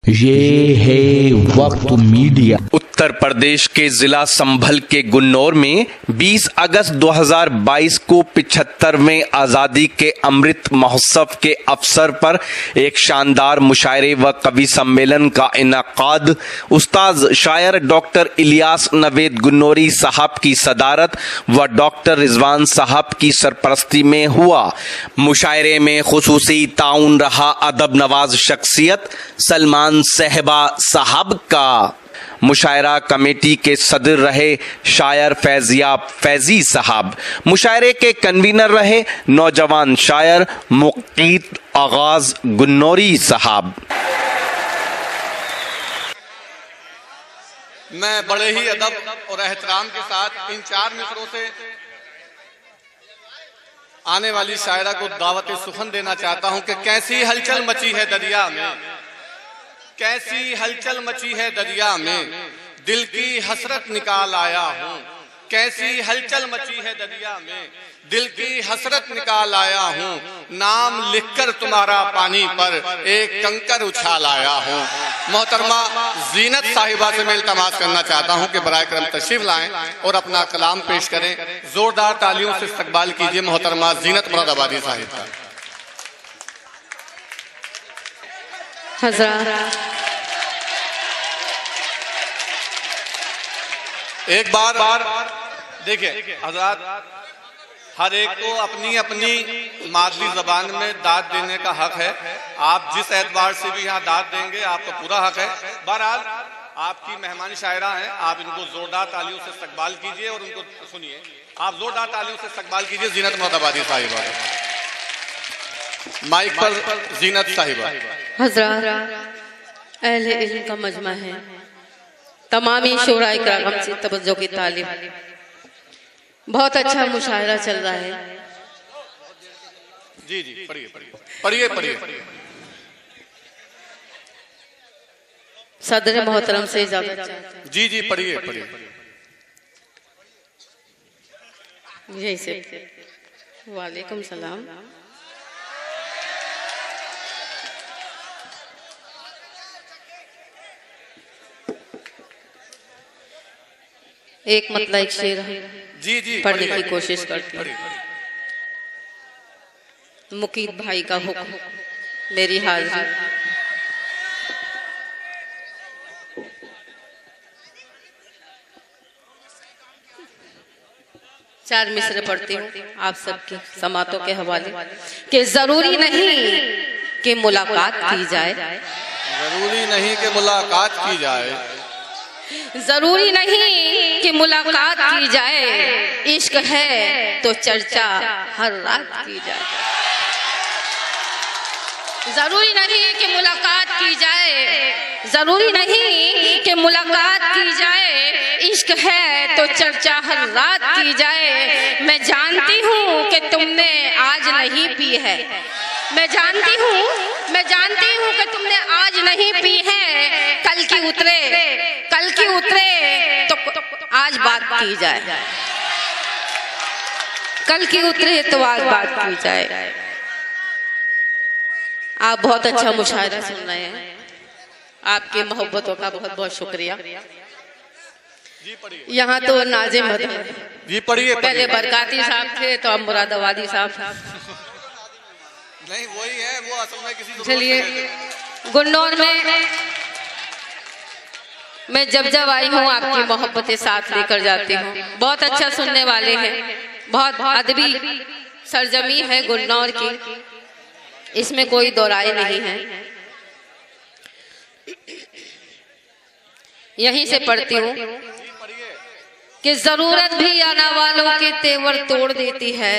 ये है वक्त मीडिया। उत्तर प्रदेश के जिला संभल के गुन्नौर में 20 अगस्त 2022 को 75वें आजादी के अमृत महोत्सव के अवसर पर एक शानदार मुशायरे व कवि सम्मेलन का इनाकाद उस्ताद शायर डॉक्टर इलियास नवेद गुन्नौरी साहब की सदारत व डॉक्टर रिजवान साहब की सरपरस्ती में हुआ। मुशायरे में खुसूसी ताउन रहा अदब नवाज शख्सियत सलमान सहबा साहब का। मुशायरा कमेटी के सदर रहे शायर फैजियाब फैजी साहब। मुशायरे के कन्वीनर रहे नौजवान शायर मुकीत आगाज गुन्नौरी साहब। मैं बड़े ही अदब और एहतराम के साथ इन 4 मिसरों से आने वाली शायरा को दावत सुखन देना चाहता हूं कि कैसी हलचल मची है दरिया में, कैसी हलचल मची है दरिया में, दिल की हसरत निकाल आया हूँ। कैसी हलचल मची है दरिया में, दिल की हसरत निकाल आया हूँ। नाम लिखकर तुम्हारा पानी पर एक कंकर उछाल आया हूँ। मोहतरमा जीनत साहिबा से मैं इल्तमास करना चाहता हूँ कि बराए करम तशरीफ लाएं और अपना कलाम पेश करें। जोरदार तालियों से इस्तकबाल कीजिए मोहतरमा जीनत मुरादाबादी साहिब का। एक बार देखिए हजरात, हर एक को अपनी अपनी मादरी जबान में दाद देने का हक है। आप जिस एतबार से भी यहाँ दाद देंगे आपका पूरा हक है। बहरहाल आपकी मेहमान शायरा हैं, आप इनको जोरदार तालियों से इस्तकबाल कीजिए और उनको सुनिए। आप जोरदार तालियों से इस्तकबाल कीजिए जीनत मुरादाबादी साहिबा। माइक पर जीनत साहिबा। हज़रात अहले इल्म का मजमा है, तमामी शोराए कराम से तवज्जो की तालिब। बहुत अच्छा मुशायरा चल रहा है। जी जी पढ़िए पढ़िए पढ़िए पढ़िए। सदर मोहतरम से इजाजत। जी जी पढ़िए पढ़िए। यही से वालेकुम सलाम। एक मतलब एक शेर जी जी पढ़ने की कोशिश करती हूँ। मुकीत भाई का हुक्म, मेरी हाजिरी। चार मिसरे पढ़ती हूँ आप सबके समातों के हवाले कि जरूरी नहीं कि मुलाकात की जाए, जरूरी नहीं कि मुलाकात की जाए, जरूरी नहीं कि मुलाकात की जाए, इश्क है तो चर्चा हर रात की जाए। जरूरी नहीं कि मुलाकात की जाए, जरूरी नहीं कि मुलाकात की जाए, इश्क है तो चर्चा हर रात की जाए। मैं जानती हूँ कि तुमने आज नहीं पी है, मैं जानती हूँ कि तुमने आज नहीं पी है। कल की उतरे तो आज बात की जाए, कल की उतरे तो आज बात की जाए। आप बहुत अच्छा मुशायरा सुन रहे हैं, आपकी मोहब्बतों का बहुत बहुत शुक्रिया। यहाँ तो नाजिम जी पढ़िए। पहले बरकाती साहब थे तो अब मुरादाबादी साहब। नहीं वही है, वो असल में किसी। चलिए, गुन्नौर में मैं जब आई हूँ आपकी मोहब्बतें साथ लेकर जाती हूँ। बहुत अच्छा सुनने वाले हैं, बहुत अदबी सरजमी है गुन्नौर की, इसमें कोई दो राय नहीं है। यहीं से पढ़ती हूँ कि जरूरत भी आना वालों के तेवर तोड़ देती है,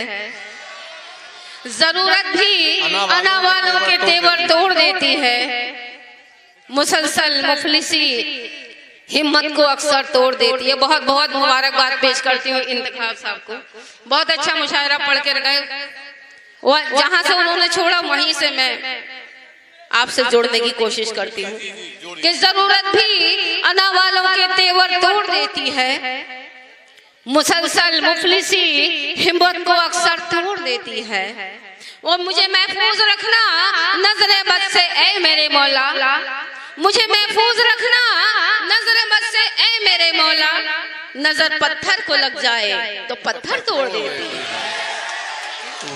जरूरत भी आना वालों के तेवर तोड़ देती है। मुसलसल मुफलिसी हिम्मत को अक्सर तोड़ देती है। बहुत बहुत मुबारकबाद पेश करती हूँ इंतखाब साहब को, बहुत अच्छा मुशायरा पढ़ के गए। जहां से उन्होंने छोड़ा वहीं से मैं आपसे जोड़ने की कोशिश करती हूँ कि जरूरत भी आना वालों के तेवर तोड़ देती है, मुसलसल मुफलिसी हिम्मत को अक्सर तोड़ देती है। और मुझे महफूज रखना नजरे बद से ऐ मेरे मौला, मुझे महफूज रखना नजर बद से ऐ मेरे मौला, नजर पत्थर को लग जाए तो पत्थर तोड़ देती है,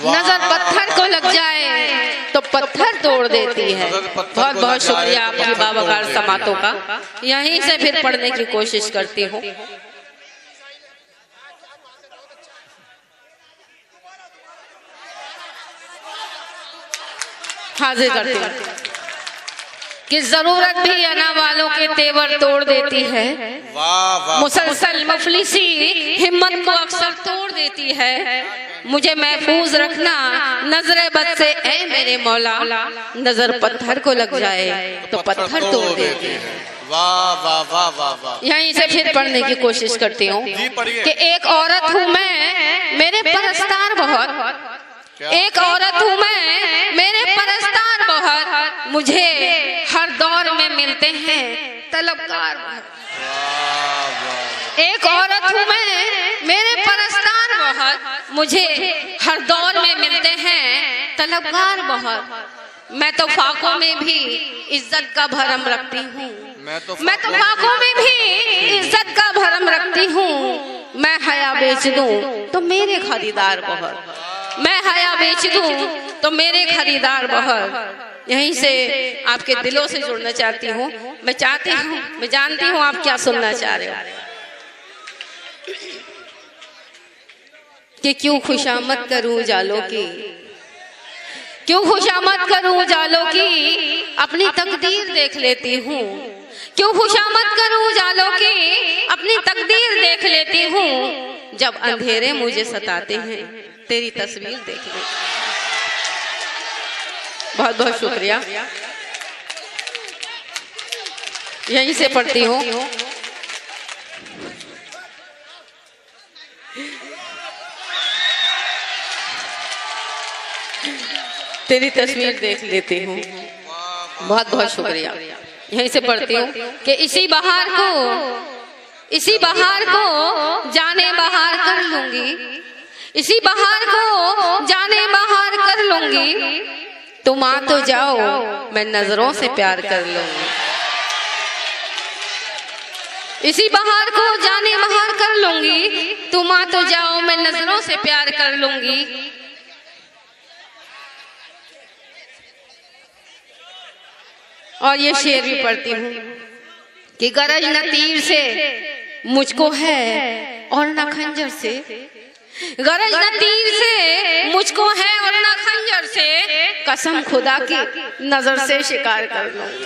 नजर पत्थर को लग जाए तो पत्थर तोड़ देती है। बहुत बहुत शुक्रिया आपकी बावकार समातों का। यहीं से फिर पढ़ने की कोशिश करती हूँ। हाजिर करती हूँ कि जरूरत भी अना वालों के तेवर तोड़ देती है, मुसलसल मुफलिसी हिम्मत को अक्सर तोड़ देती है। मुझे महफूज रखना नजर बद से ऐ मेरे मौला, नजर पत्थर को लग जाए तो पत्थर तोड़ देती है। वाह वाह वाह वाह वाह। यहीं से फिर पढ़ने की कोशिश करती हूँ कि एक औरत हूँ मैं, मेरे परस्तार बहुत, एक औरत हूँ मैं, मेरे परस्तार बहुत, मुझे हर दौर में मिलते हैं तलबगार बहुत। एक औरत हूँ मैं, मेरे परस्तार बहुत, मुझे हर दौर में मिलते हैं तलबगार बहुत। मैं तो फाकों में भी इज्जत का भरम रखती हूँ, मैं तो फाकों में भी इज्जत का भरम रखती हूँ। मैं हया बेच दूँ तो मेरे खरीदार बहुत, मैं हया बेच दूँ तो मेरे खरीदार बहुत। यहीं से आपके दिलों से जुड़ना चाहती हूँ। मैं चाहती हूँ, मैं जानती हूँ आप क्या सुनना चाह रहे हो कि क्यों खुशामद करूं उजालों की, क्यों खुशामद करूं उजालों की, अपनी तकदीर देख लेती हूँ। क्यों खुशामद करूं उजालों की, अपनी तकदीर देख लेती हूँ। जब अंधेरे मुझे सताते हैं तेरी तस्वीर देख ले। बहुत बहुत शुक्रिया। यहीं से पढ़ती हूँ तेरी तस्वीर देख लेती हूँ। बहुत बहुत शुक्रिया। यहीं से पढ़ती हूँ कि इसी बहार को जाने बहार कर लूंगी, इसी बहार को जाने बहार कर लूंगी। तुम आ तो जाओ मैं नजरों से प्यार कर लूंगी, इसी बहार को जाने बहार कर लूंगी। तुम आ तो जाओ मैं नजरों से प्यार कर लूंगी। और ये शेर भी पढ़ती हूँ कि गरज न तीर से मुझको है और न खंजर से, गरज न तीर से मुझको है और न खंजर से, कसम खुदा की नजर से शिकार कर लूंगी।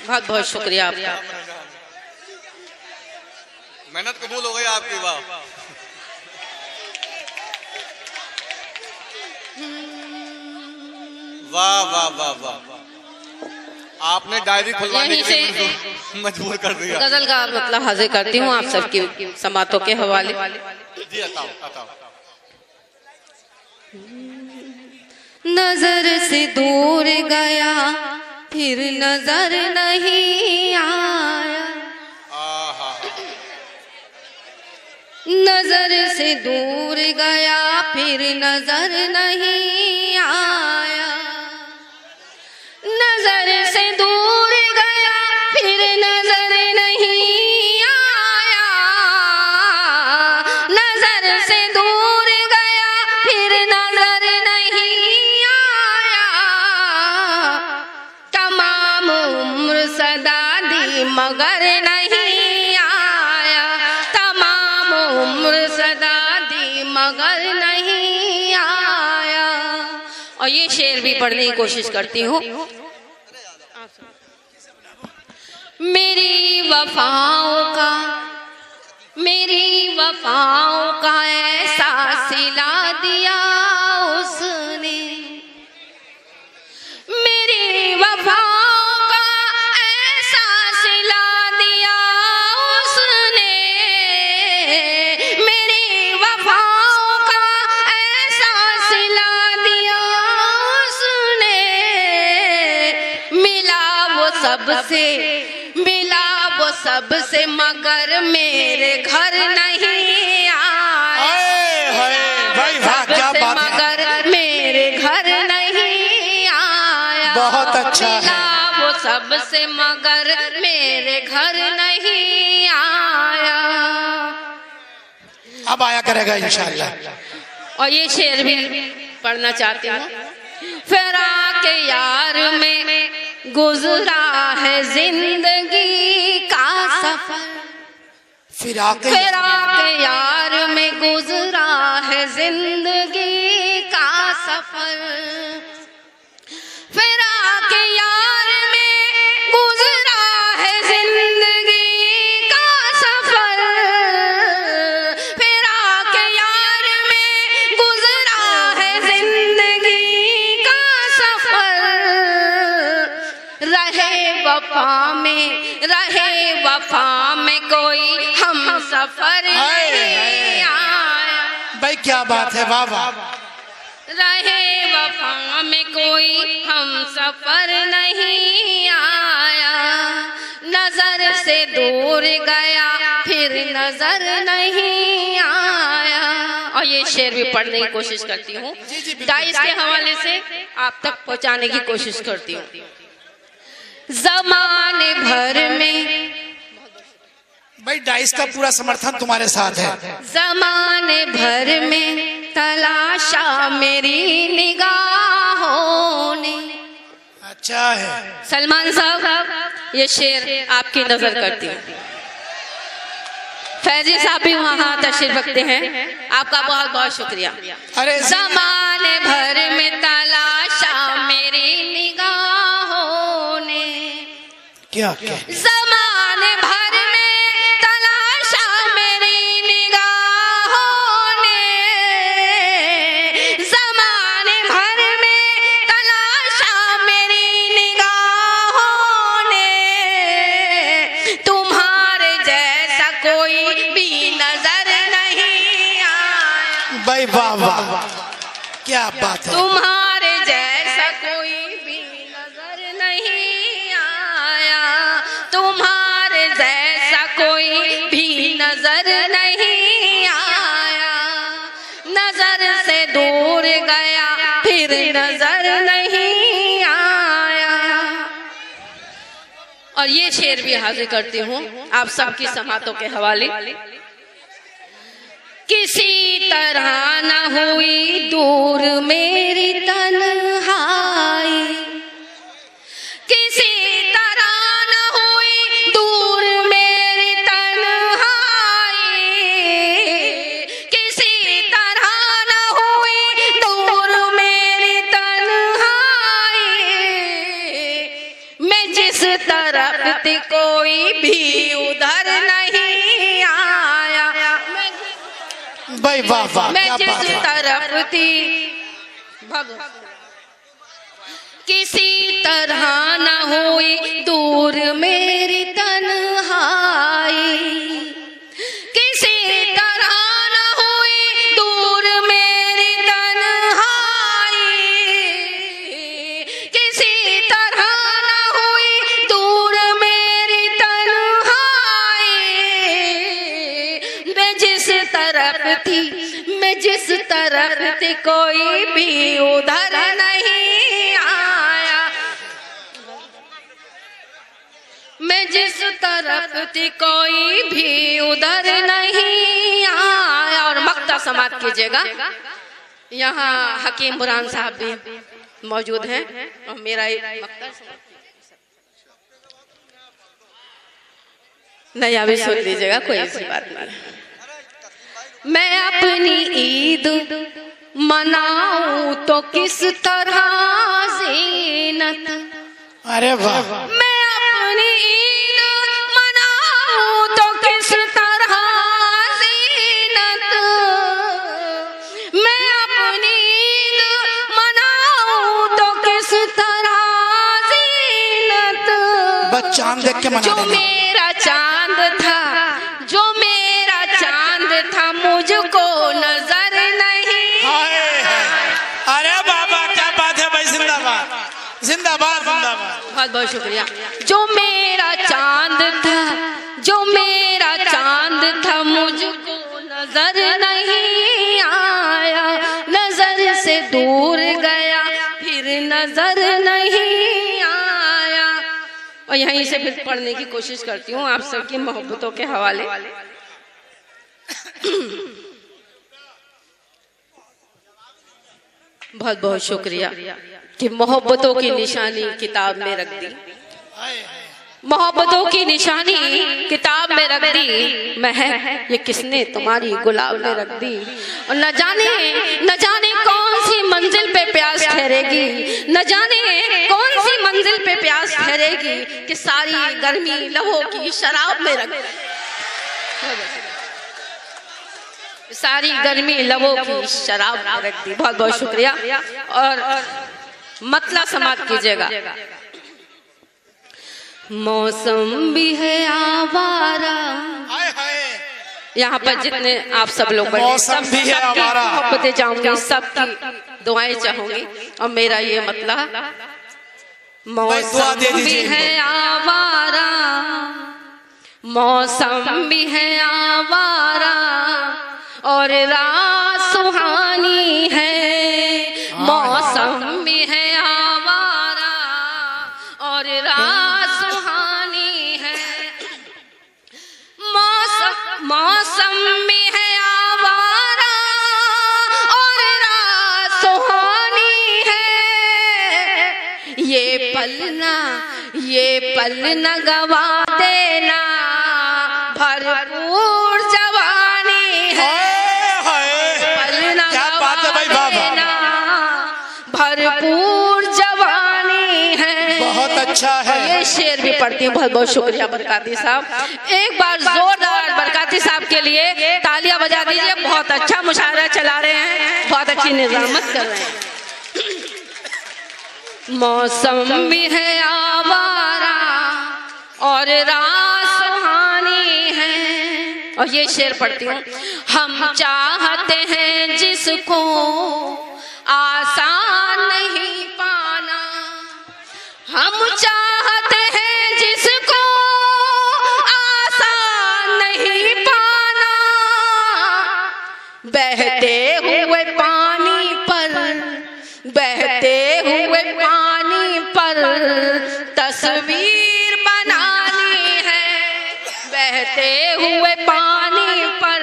बहुत बहुत शुक्रिया आपका। मेहनत कबूल हो गई आपकी। वाह। वाह वाह वाह वाह। आपने डायरी खुलवाने के लिए मजबूर कर दिया। गजल का मतलब हाजिर करती हूँ आप सबकी समातों के हवाले। जी बताओ। नजर से दूर गया फिर नजर नहीं आया, नजर से दूर गया फिर नजर नहीं आया, नजर से दूर गया फिर नजर नहीं आया, नजर से दूर गया फिर नजर नहीं आया। तमाम उम्र सदा दी मगर नहीं आया, तमाम उम्र सदा दी मगर नहीं आया। और ये शेर भी पढ़ने की कोशिश करती हूँ। मेरी वफाओं का ऐसा सिला दिया उसने, मेरी वफाओं का ऐसा सिला दिया उसने, मेरी वफाओं का ऐसा सिला दिया उसने। मिला वो सबसे मगर मेरे घर नहीं आया। वाह, क्या सबसे बात है। मगर मेरे घर नहीं आया। बहुत अच्छा है। मिला वो सबसे मगर मेरे घर नहीं आया। अब आया करेगा इंशाल्लाह। और ये शेर भी पढ़ना चाहती हूँ। फिराक यार में गुजरा है जिंदगी का सफर। फिराक यार में गुजरा है जिंदगी का सफर। फिराक यार में गुजरा है जिंदगी का सफर। फिराक यार में गुजरा है जिंदगी का सफर। रहे वफा में कोई हम सफर नहीं आया। भाई क्या बात है, वाह वाह। रहे वफा में कोई हम सफर नहीं आया। नजर से दूर गया फिर नजर नहीं आया। और ये शेर भी पढ़ने की कोशिश करती हूँ, डाइस के हवाले से आप तक पहुँचाने की कोशिश करती हूँ। जमाने भर में भाई डाइस का पूरा समर्थन तुम्हारे साथ है। जमाने भर में तलाशा मेरी निगाहों ने। अच्छा है। सलमान साहब ये शेर आपकी नजर करती हूँ। फैजी साहब भी वहाँ तशरीफ रखते हैं, आपका बहुत बहुत शुक्रिया। अरे जमाने भर में तलाशा मेरी निगाहों ने। क्या जमाने भर में तलाशा मेरी निगाहों ने। जमाने भर में तलाशा मेरी निगाहों ने। तुम्हारे जैसा कोई भी नजर नहीं आया। भाई वाह वाह, क्या बात है। तुम्हारे जैसा कोई भी नजर नहीं आया। तुम्हारे जैसा कोई भी नजर नहीं आया। नजर से दूर गया फिर नजर नहीं आया। और ये शेर भी हाजिर करती हूँ आप सबकी समातों के हवाले। किसी तरह न हुई दूर मेरी तन्हाई। किसी तरह न हुई दूर मेरी तन्हाई। किसी तरह न हुई दूर मेरी तन्हाई। मैं जिस तरफ थी कोई भी उधर नहीं आया। भाई वाह वाह, मैं क्या बात जिस है। तरफ थी किसी तरह न हुई दूर मेरी तन्हाई। किसी तरह न हुई दूर मेरी तन्हाई। किसी तरह न हुई दूर मेरी तन्हाई। मैं जिस तरफ थी कोई भी उधर नहीं आया। मैं जिस तरफ थी कोई भी उधर नहीं आया। और मक्ता समाप्त कीजिएगा। यहाँ हकीम बुरहान साहब भी मौजूद हैं और मेरा मक्ता नहीं, अभी सुन लीजिएगा, कोई ऐसी बात नहीं। मैं अपनी ईद मनाऊं तो किस तरह ज़ीनत। अरे वाह। मैं अपनी ईद मनाऊं तो किस तरह ज़ीनत। मैं अपनी ईद मनाऊं तो किस तरह ज़ीनत। बस चांद देख के मना जो देना। मेरा चांद था, जो मेरा चांद था मुझको नजर नहीं। अरे बाबा क्या बात है भाई, जिंदाबाद जिंदाबाद जिंदाबाद। बहुत बहुत शुक्रिया। जो मेरा चांद था, जो मेरा चांद था मुझको नजर नहीं आया। और यहीं से फिर पढ़ने की कोशिश करती हूँ आप सबकी मोहब्बतों के हवाले। बहुत बहुत शुक्रिया कि मोहब्बतों की निशानी किताब में रख दी, मोहब्बतों की निशानी किताब में रख दी, महक ये किसने तुम्हारी गुलाब में रख दी। और न जाने कौन सी मंजिल पे प्यास ठहरेगी, न जाने कौन सी मंजिल पे प्यास ठहरेगी कि सारी गर्मी लहू की शराब में रख दी, सारी गर्मी लबों की शराब में रख दी। बहुत बहुत शुक्रिया। और मतला समाप्त कीजिएगा। मौसम भी है आवारा, यहाँ पर जितने आप सब लोग बड़े सबकी मोहब्बतें चाहूंगी, सबकी दुआएं चाहूंगी। और मेरा ये मतला, मौसम भी है आवारा, मौसम भी है आवारा और रात सुहानी है, मौसम भी है आवारा और रात सुहानी है, मौसम भी है आवारा और रात सुहानी है। ये पल न गवा देना, भरपूर जवानी है, भरपूर जवानी है। बहुत अच्छा है। ये शेर भी पढ़ती हूँ। बहुत बहुत शुक्रिया बरकाती साहब। एक बार जोरदार बरकाती साहब के लिए तालियां बजा दीजिए। बहुत अच्छा मुशायरा चला रहे हैं, बहुत अच्छी निजामत कर रहे हैं। मौसम भी है आवारा और रात सुहानी है। और ये शेर पढ़ती हूँ। हम चाहते हैं जिसको आसान नहीं पाना, हम चाहते हैं जिसको आसान नहीं पाना, बहते हुए पानी पर, बहते हुए पानी पर तस्वीर बनानी है, बहते हुए पानी पर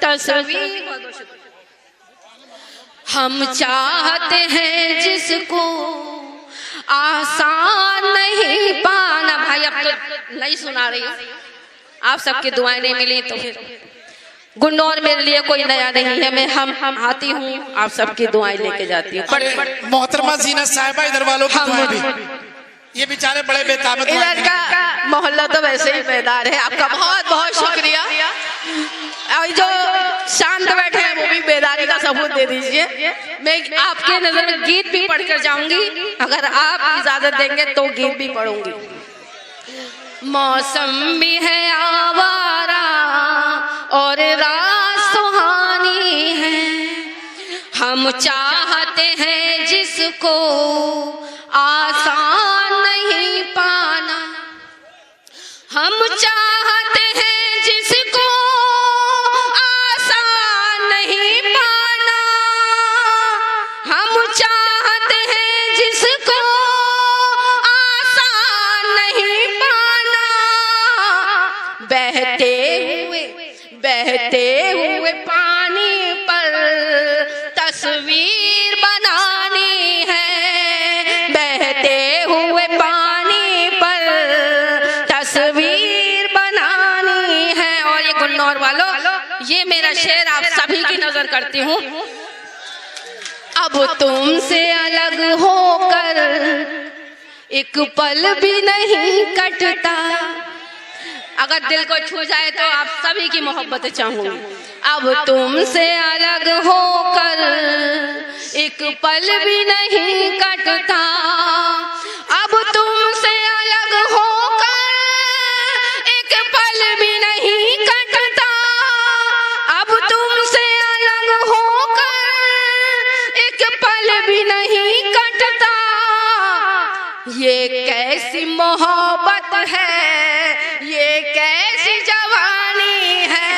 तस्वीर। हम चाहते हैं जिसको आसान नहीं पाना। भाई अब तो नहीं सुना रही हूँ, आप सबकी दुआएं नहीं मिली तो फिर गुन्नौर मेरे लिए कोई नया नहीं है। मैं हम आती हूँ, आप सबकी दुआएं लेके जाती हूँ। मोहतरमा जीनत साहिबा, इधर वालों की दुआएं भी, ये बेचारे बड़े बेताब। इधर का मोहल्ला तो वैसे ही बेदार है। आपका बहुत बहुत शुक्रिया। और जो शांत बैठे हैं वो भी बेदारी का सबूत दे दीजिए। मैं आपके नजर में गीत भी पढ़कर जाऊंगी, अगर आप इजाजत देंगे तो गीत भी पढ़ूंगी। मौसम भी है आवारा और रात सुहानी है, हम चाहते हैं जिसको आसान नहीं पाना, हम चाहते हैं जिसको आसान नहीं पाना, हम चाहते हैं जिसको आसान नहीं पाना, बहते हुए पानी पर तस्वीर बनानी है, बहते हुए पानी पर तस्वीर बनानी है। और ये गुन्नौर वालों, ये मेरा शेर आप सभी की नजर करती हूँ। अब तुमसे अलग होकर एक पल भी नहीं कटता, अगर दिल को छू जाए तो आप सभी की मोहब्बत चाहूंगी। अब तुमसे अलग होकर एक पल भी नहीं कटता, अब तुमसे अलग होकर एक पल भी नहीं कटता, अब तुमसे अलग होकर एक पल भी नहीं कटता। ये कैसी मोहब्बत है, ये कैसी जवानी है,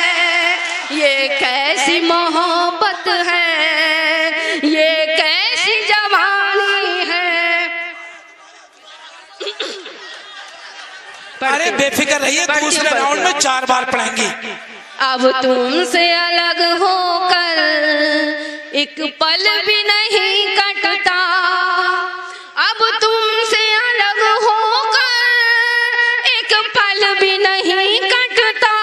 ये कैसी मोहब्बत है, ये कैसी जवानी है। अरे बेफिक्र रहिए, दूसरे राउंड में 4 बार पढ़ेंगी। अब तुमसे अलग होकर एक पल भी नहीं कटता, अब तुमसे अलग होकर एक पल भी नहीं कटता।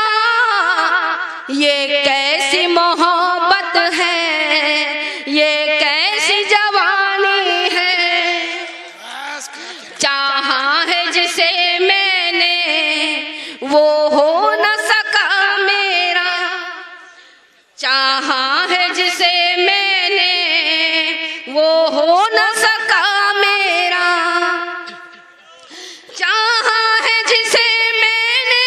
ये कैसी मोहब्बत है, ये कैसी जवानी है। चाहा है जिसे मैंने वो हो न सका मेरा, चाहा है जिसे मैंने वो हो न सका मेरा, चाहा है जिसे मैंने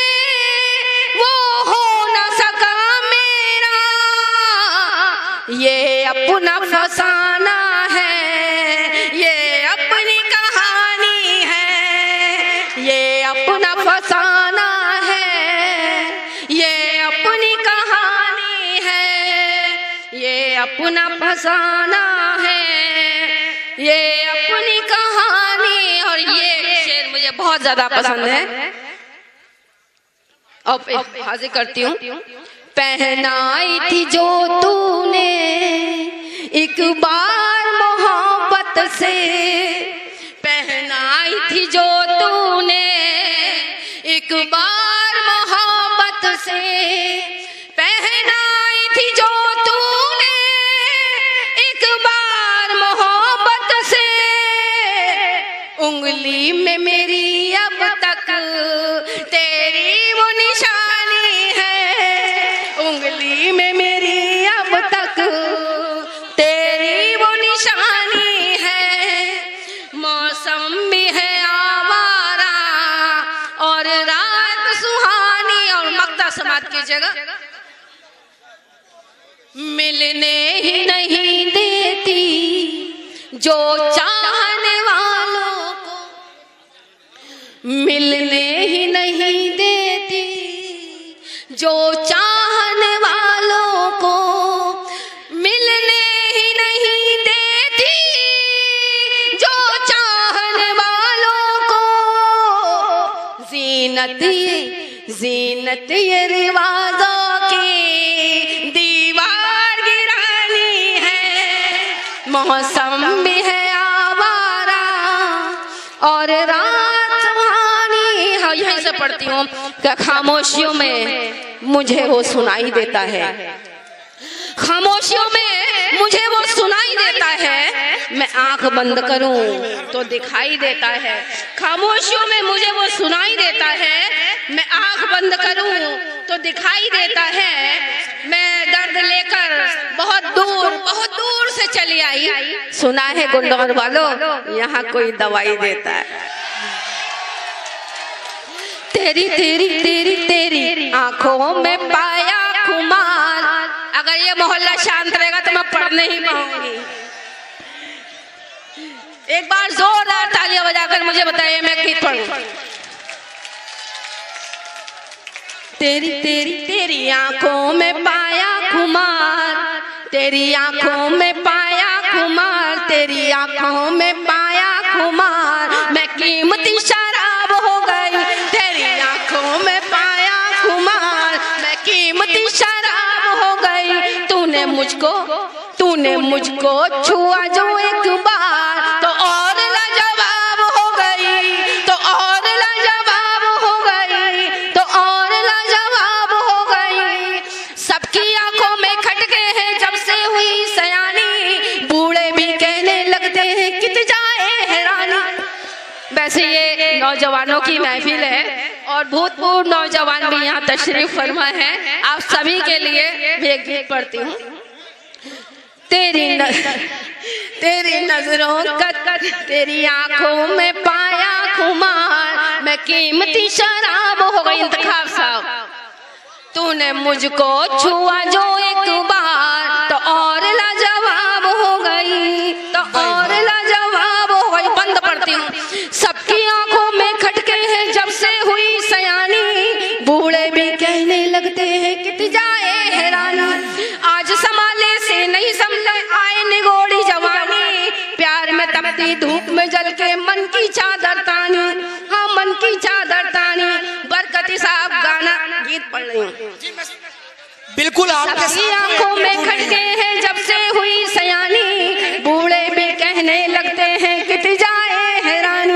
वो हो न सका मेरा। ये अपना फसाना है, ये अपनी कहानी है, ये अपना फसाना है, ये अपनी कहानी है, ये अपना फसाना है, ये अपनी कहानी। और ये शेर मुझे बहुत ज्यादा पसंद है और हाजिर करती हूँ। पहनाई थी जो तूने एक बार मोहब्बत से, पहनाई थी जो तूने एक बार मोहब्बत से, पहनाई थी जो तूने एक बार मोहब्बत से। उंगली में मेरी अब तक तेरी वो निशानी है, उंगली में मेरी अब तक तेरी वो निशानी है। मौसम भी है आवारा और रात सुहानी। और मक्ता समाज की जगह मिलने ही नहीं देती जो चाहने वालों को, मिलने ही नहीं देती जो चाहने वालों को, मिलने ही नहीं देती जो चाहने वालों को। जीनत ये रिवाजों की दीवार गिरानी है। मौसम भी है आवारा और रात सुहानी। हाँ, यहीं से पढ़ती हूँ कि खामोशियों में मुझे वो सुनाई देता है, खामोशियों में मुझे वो सुनाई देता है। मैं आंख बंद करूं तो दिखाई देता है, खामोशियों में मुझे वो सुनाई देता है। मैं आंख बंद करूं तो दिखाई देता है। मैं दर्द लेकर बहुत दूर से चली आई। सुना है गुंडोर वालों, यहाँ कोई दवाई देता है। तेरी तेरी तेरी तेरी आंखों में पाया खुमार। अगर ये मोहल्ला शांत रहेगा तो मैं पढ़ नहीं पाऊंगी। एक बार जोरदार तालियां बजाकर मुझे बताइए मैं गीत पढ़ूं। तेरी तेरी तेरी आंखों में पाया खुमार, तेरी आंखों में पाया खुमार, तेरी आंखों में पाया खुमार। मैं कीमती शराब हो गई तेरी आंखों में पाया खुमार, मैं कीमती शराब हो गई। तूने मुझको छुआ जो एक बार तो और लाजवाब हो गई, तो और लाजवाब हो गई, तो और लाजवाब हो गई। सबकी आंखों में खटके हैं जब से हुई सयानी, बूढ़े भी कहने लगते हैं कित जाए हैरानी। वैसे ये नौजवानों की महफिल है और भूतपूर्व नौजवान भी यहाँ तशरीफ फरमा है। आप सभी के लिए भी एक गीत पढ़ती हूँ। तेरी नजरों का तेरी आंखों में पाया खुमार, मैं कीमती शराब हो गई। इंतखाब साहब, तूने मुझको छुआ जो एक बार तो और लाजवाब हो गई, तो और लाजवाब हो गई। बंद पढ़ती हूँ। सबकी आंखों में खटके हैं जब से हुई सयानी, बूढ़े भी कहने लगते हैं कित जाए हैरानी। आज संभाले से नहीं संभले आए निगोड़ी जवानी, प्यार में तपती धूप में जल के मन की चादर तानी, हाँ मन की चादर तानी। गीत पढ़ रही हूँ। बिल्कुल आपके सबकी आंखों में खटके हैं जब से हुई सयानी, बूढ़े भी कहने लगते हैं कित जाए हैरानी।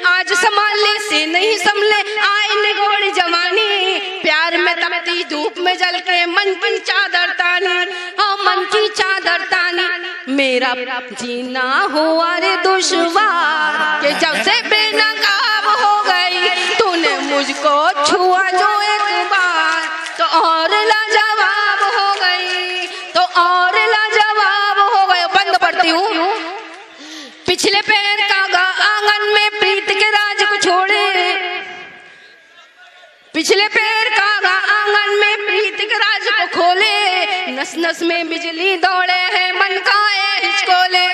आज संभालने से नहीं संभले आए निगोड़ जवानी, प्यार में तपती धूप में जल के मन की चादर तानी, हाँ मन की चादर तानी। मेरा जीना हुआ रे दुश्वार कि जब से बेनकाब हो गई तूने मुझको छुआ जो एक बार, तो और लाजवाब हो गई, तो और लाजवाब हो गई। बंद पढ़ती हूँ। पिछले पैर का आंगन में प्रीत के राज को छोड़े, पिछले पैर का आंगन में प्रीत के राज को खोले, नस नस में बिजली दौड़े है मन का हिचकोले,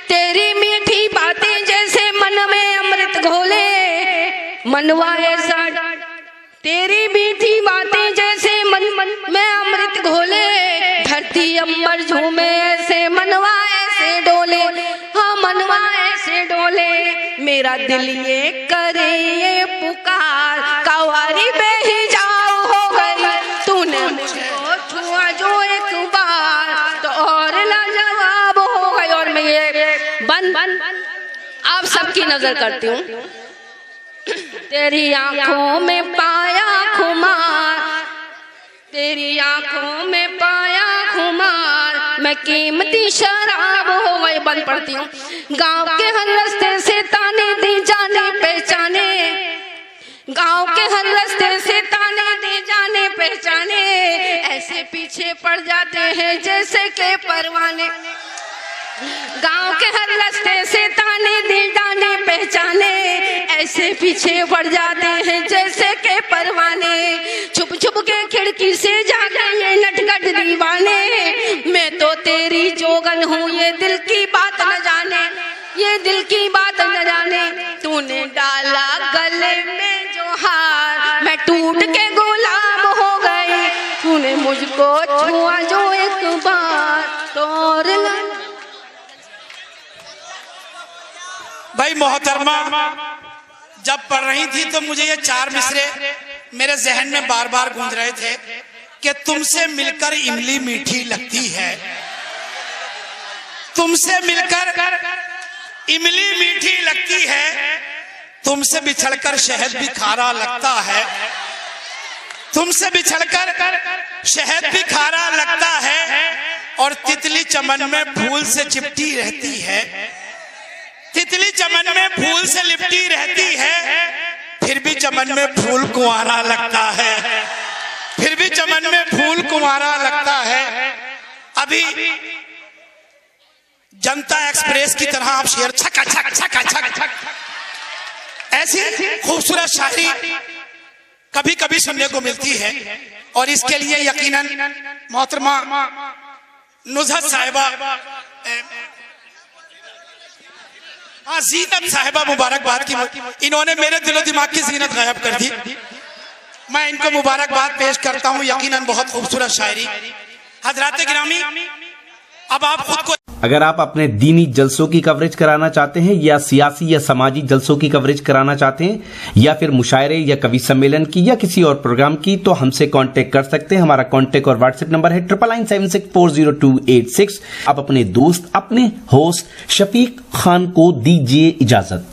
तेरी मीठी बातें जैसे मन में अमृत घोले, मनवा ऐसा तेरी मीठी बातें जैसे मन में अमृत घोले, धरती अंबर झूमे ऐसे मनवा ऐसे डोले, हाँ मनवा ऐसे डोले। मेरा दिल ये करे ये पुकार कवारी बेहिजाब हो गई, तूने मुझको छुआ जो एक बार, तो और लाजवाब हो गई। और मैं ये बंद आप सबकी नजर करती हूँ। तेरी आंखों में पाया खुमार, तेरी आंखों में पाया खुमार, मैं कीमती शराब हो गई। बंद पढ़ती हूँ। गांव के हर रास्ते से ताने दी जाने पहचाने, गांव के हर रास्ते से ताने दी जाने पहचाने, ऐसे पीछे पड़ जाते हैं जैसे के परवाने, गांव के हर रास्ते से ताने दी जाने पहचाने, ऐसे पीछे पड़ जाते हैं जैसे के परवाने, छुप छुप के खिड़की से जागे ये नटखट दीवाने, मैं तो तेरी जोगन हूँ ये दिल की बात न जाने, ये दिल की बात न जाने। तूने डाला गले में जो हार मैं टूट के गुलाम हो गई, तूने मुझको छुआ जो एक बार, तो और भाई मोहतरमा जब पढ़ रही थी तो मुझे ये चार मिसरे मेरे जहन में बार बार गूंज रहे थे कि तुमसे मिलकर इमली मीठी लगती है, तुमसे मिलकर इमली मीठी लगती है, तुमसे बिछड़कर शहद भी खारा लगता है, तुमसे बिछड़कर शहद भी खारा लगता है, और तितली चमन में फूल से चिपटी रहती है, तितली चमन में फूल से लिपटी रहती है, फिर भी चमन में फूल कुंवारा लगता है, फिर भी चमन में फूल कुंवारा लगता है। अभी जनता एक्सप्रेस की तरह आप शेर छक छक छक छक छक ऐसी खूबसूरत शायरी कभी कभी सुनने को मिलती है, और इसके लिए यकीनन मोहतरमा नुज़हत साहिबा, हाँ जीनत साहिबा मुबारकबाद की, इन्होंने मेरे दिलो दिमाग की जीनत गायब कर दी। मैं इनको मुबारकबाद पेश करता हूँ, यकीनन बहुत खूबसूरत शायरी। हजरात गिरामी, अब आप खुद को, अगर आप अपने दीनी जलसों की कवरेज कराना चाहते हैं या सियासी या समाजी जलसों की कवरेज कराना चाहते हैं या फिर मुशायरे या कवि सम्मेलन की या किसी और प्रोग्राम की, तो हमसे कांटेक्ट कर सकते हैं। हमारा कांटेक्ट और व्हाट्सएप नंबर है 9976400286। आप अपने दोस्त अपने होस्ट शफीक खान को दीजिए इजाजत।